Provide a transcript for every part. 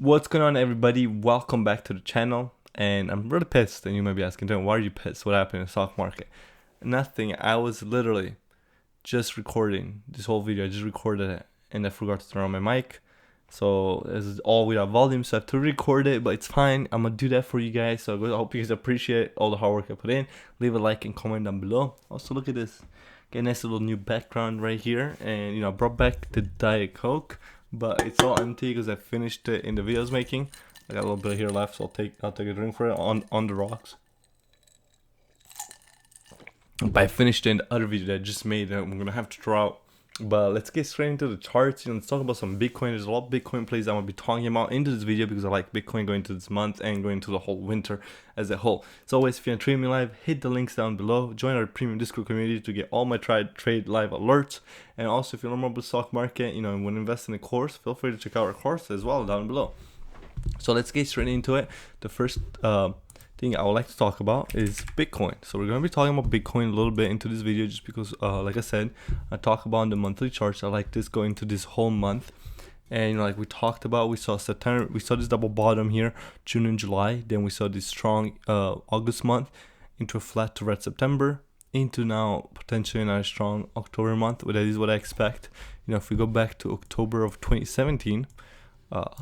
What's going on, everybody? Welcome back to the channel. And I'm really pissed, and you might be asking, "Damn, why are you pissed? What happened in the stock market?" Nothing. I was literally just recording this whole video. I just recorded it and I forgot to turn on my mic. So this is all without volume, so I have to record it, but it's fine. I'm gonna do that for you guys. So I hope you guys appreciate all the hard work I put in. Leave a like and comment down below. Also, look at this. Get a nice little new background right here. And I brought back the Diet Coke, but it's all empty because I finished it in the video I was making. I got a little bit here left, so I'll take a drink for it on the rocks. But I finished it in the other video that I just made that I'm gonna have to draw out. But let's get straight into the charts. Let's talk about some Bitcoin. There's a lot of Bitcoin plays I'm gonna be talking about into this video because I like Bitcoin going into this month and going into the whole winter as a whole. As always, if you're treating me live, hit the links down below. Join our premium Discord community to get all my trade live alerts. And also, if you learn more about the stock market, and want to invest in a course, feel free to check out our course as well down below. So let's get straight into it. The first thing I would like to talk about is Bitcoin. So we're going to be talking about Bitcoin a little bit into this video just because, like I said, I talk about the monthly charts. I like this going to this whole month. And like we talked about, we saw September, we saw this double bottom here, June and July. Then we saw this strong August month into a flat to red September, into now potentially another strong October month. That is what I expect. If we go back to October of 2017,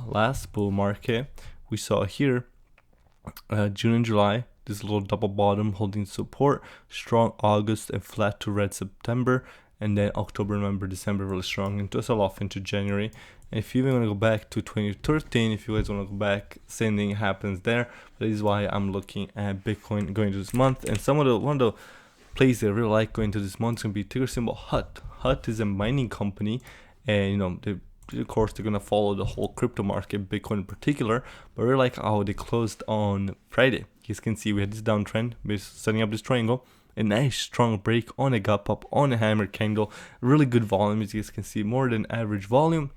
last bull market, we saw here June and July, this little double bottom holding support, strong August and flat to red September, and then October, November, December really strong, and to sell off into January. And if you even want to go back to 2013, if you guys want to go back, same thing happens there. That is why I'm looking at Bitcoin going to this month. And one of the plays that I really like going to this month is going to be ticker symbol HUT. HUT is a mining company, and of course they're gonna follow the whole crypto market, Bitcoin in particular, but we're like how they closed on Friday. You guys can see we had this downtrend, setting up this triangle, a nice strong break on a gap up on a hammer candle, really good volume, as you guys can see, more than average volume.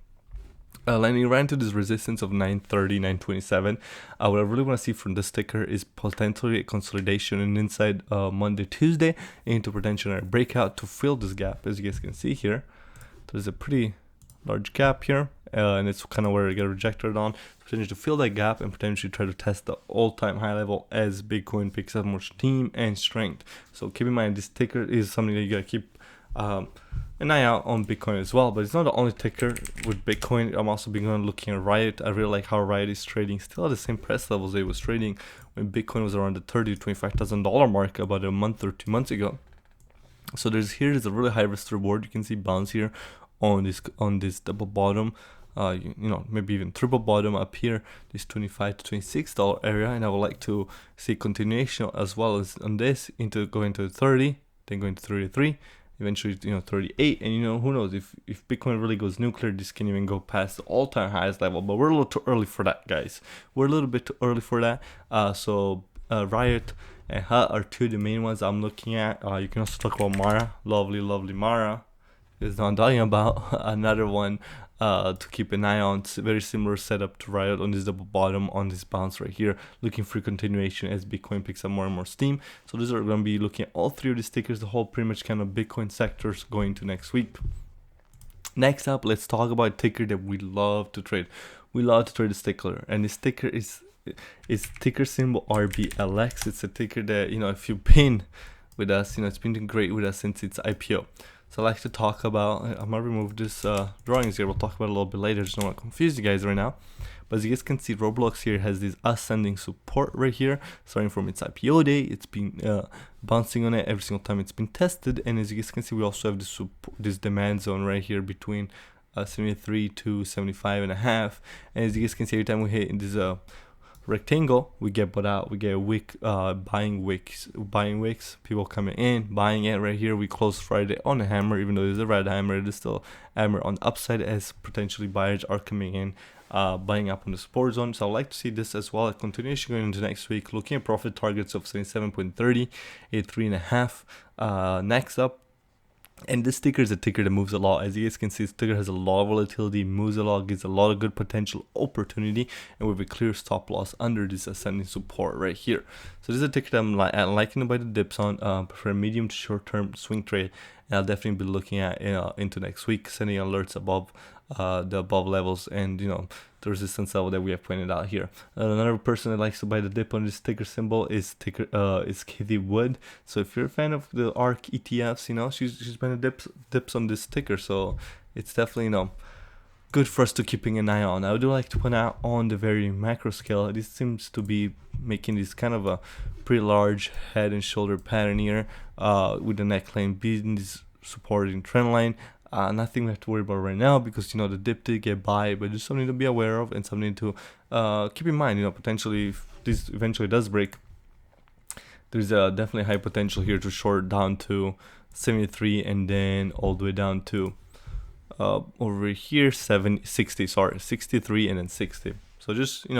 Landing right into this resistance of 930, 927. What I really want to see from this ticker is potentially a consolidation and inside Monday, Tuesday into potential breakout to fill this gap. As you guys can see here, there's a pretty large gap here, and it's kind of where it got rejected on. Potentially to fill that gap and potentially try to test the all-time high level as Bitcoin picks up more steam and strength. So keep in mind, this ticker is something that you gotta keep an eye out on Bitcoin as well. But it's not the only ticker with Bitcoin. I'm also been looking at Riot. I really like how Riot is trading still at the same price levels it was trading when Bitcoin was around the $30,000 to $25,000 mark about a month or 2 months ago. So there's a really high risk reward. You can see bounce here on this double bottom, maybe even triple bottom up here, this $25 to $26 area, and I would like to see continuation as well as on this into going to 30, then going to 33, eventually 38, and who knows, if Bitcoin really goes nuclear, this can even go past the all-time highest level. But we're a little too early for that, guys. We're a little bit too early for that. So Riot and HUT are two of the main ones I'm looking at. You can also talk about Mara, lovely Mara is not talking about. Another one to keep an eye on. Very similar setup to Riot on this double bottom on this bounce right here, looking for continuation as Bitcoin picks up more and more steam. So these are going to be looking at all three of these tickers, the whole pretty much kind of Bitcoin sectors going to next week. Next up, let's talk about a ticker that we love to trade. We love to trade this ticker, and this ticker is ticker symbol RBLX. It's a ticker that if you've been with us, it's been doing great with us since its IPO. So I like to talk about, I'm going to remove this drawings here, we'll talk about it a little bit later, just don't want to confuse you guys right now. But as you guys can see, Roblox here has this ascending support right here, starting from its IPO day. It's been bouncing on it every single time it's been tested, and as you guys can see, we also have this demand zone right here between 73 to 75.5, and as you guys can see, every time we hit in this rectangle, we get bought out. We get a wick, buying wicks, people coming in, buying it right here. We close Friday on a hammer, even though there's a red hammer, it is still hammer on the upside as potentially buyers are coming in, buying up on the support zone. So I like to see this as well, a continuation going into next week, looking at profit targets of 77.30, 83.5. Next up, and this ticker is a ticker that moves a lot. As you guys can see, this ticker has a lot of volatility, moves a lot, gives a lot of good potential opportunity, and with a clear stop loss under this ascending support right here. So this is a ticker that I'm liking to buy the dips on, prefer a medium to short term swing trade, and I'll definitely be looking at into next week, sending alerts above the above levels and the resistance level that we have pointed out here. Another person that likes to buy the dip on this ticker symbol is Katie Wood. So if you're a fan of the ARK ETFs, she's buying the dips on this ticker. So it's definitely good for us to keeping an eye on. I would like to point out on the very macro scale, this seems to be making this kind of a pretty large head and shoulder pattern here, with the neckline being this supporting trend line. Nothing we have to worry about right now because the dip did get by, but just something to be aware of and something to keep in mind. Potentially if this eventually does break, there's definitely high potential here to short down to 73 and then all the way down to over here 63 and then 60. So just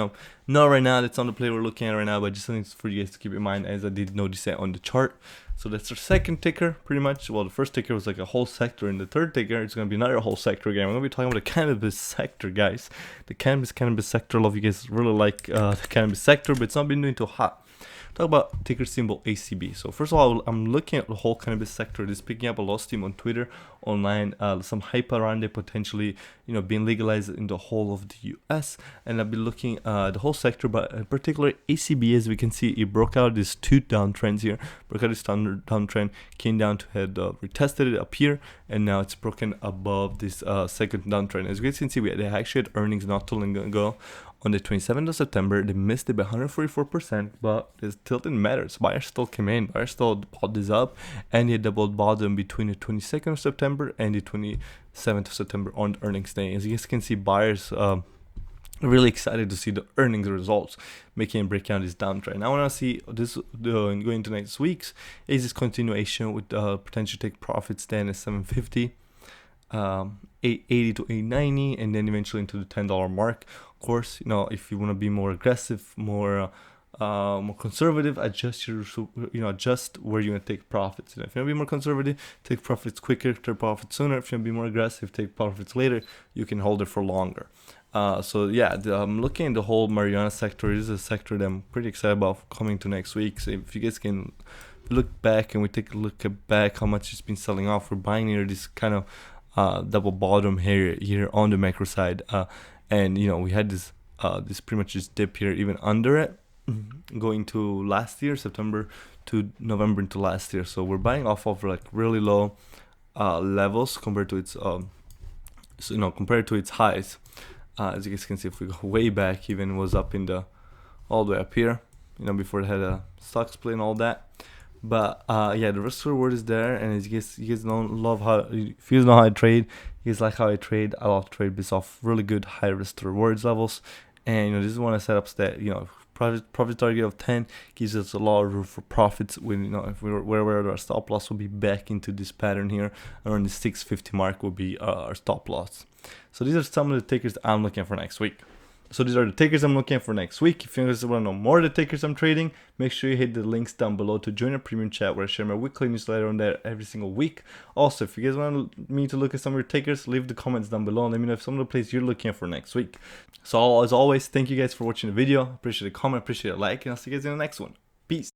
not right now, that's on the play we're looking at right now, but just something for you guys to keep in mind, as I did notice that on the chart. So that's our second ticker pretty much. Well, the first ticker was like a whole sector, and the third ticker it's going to be another whole sector again. We're going to be talking about the cannabis sector, guys. The cannabis sector. A lot of you guys really like the cannabis sector, but it's not been doing too hot. Talk about ticker symbol ACB. So first of all, I'm looking at the whole cannabis sector. It is picking up a lot of steam on Twitter, online, some hype around it potentially, being legalized in the whole of the US. And I've been looking the whole sector, but in particular ACB, as we can see, it broke out these two downtrends here. Broke out this downtrend, came down to head, retested it up here, and now it's broken above this second downtrend. As you guys can see, they actually had earnings not too long ago. On the 27th of September, they missed it by 144%, but it still didn't matter. So buyers still came in, buyers still bought this up, and they doubled bottom between the 22nd of September and the 27th of September on the earnings day. As you guys can see, buyers are really excited to see the earnings results, making a break down this downtrend. Now, I want to see this going into next week's is this continuation with potential take profits then at 750. 880 to 890, and then eventually into the $10 mark. Of course, if you want to be more aggressive, more conservative, adjust adjust where you want to take profits. If you want to be more conservative, take profits quicker, take profits sooner. If you want to be more aggressive, take profits later. You can hold it for longer. So yeah, I'm looking at the whole marijuana sector. It is a sector that I'm pretty excited about coming to next week. So if you guys can look back and we take a look at back how much it's been selling off, we're buying near this kind of double bottom here on the macro side, and we had this pretty much this dip here even under it, going to last year, September to November into last year. So we're buying off of like really low levels compared to its compared to its highs. As you guys can see, if we go way back, even was up in the all the way up here, before it had a stock split and all that. But yeah, the risk reward is there, and as you guys know how I trade, you guys like how I trade. I love to trade based off really good high risk to rewards levels, and this is one of the setups that profit target of 10 gives us a lot of room for profits. When if where our stop loss will be back into this pattern here around the 650 mark will be our stop loss. So these are some of the tickers that I'm looking for next week. So these are the tickers I'm looking for next week. If you guys want to know more of the tickers I'm trading, make sure you hit the links down below to join a premium chat where I share my weekly newsletter on there every single week. Also, if you guys want me to look at some of your tickers, leave the comments down below and let me know if some of the plays you're looking for next week. So as always, thank you guys for watching the video. Appreciate the comment, appreciate a like, and I'll see you guys in the next one. Peace.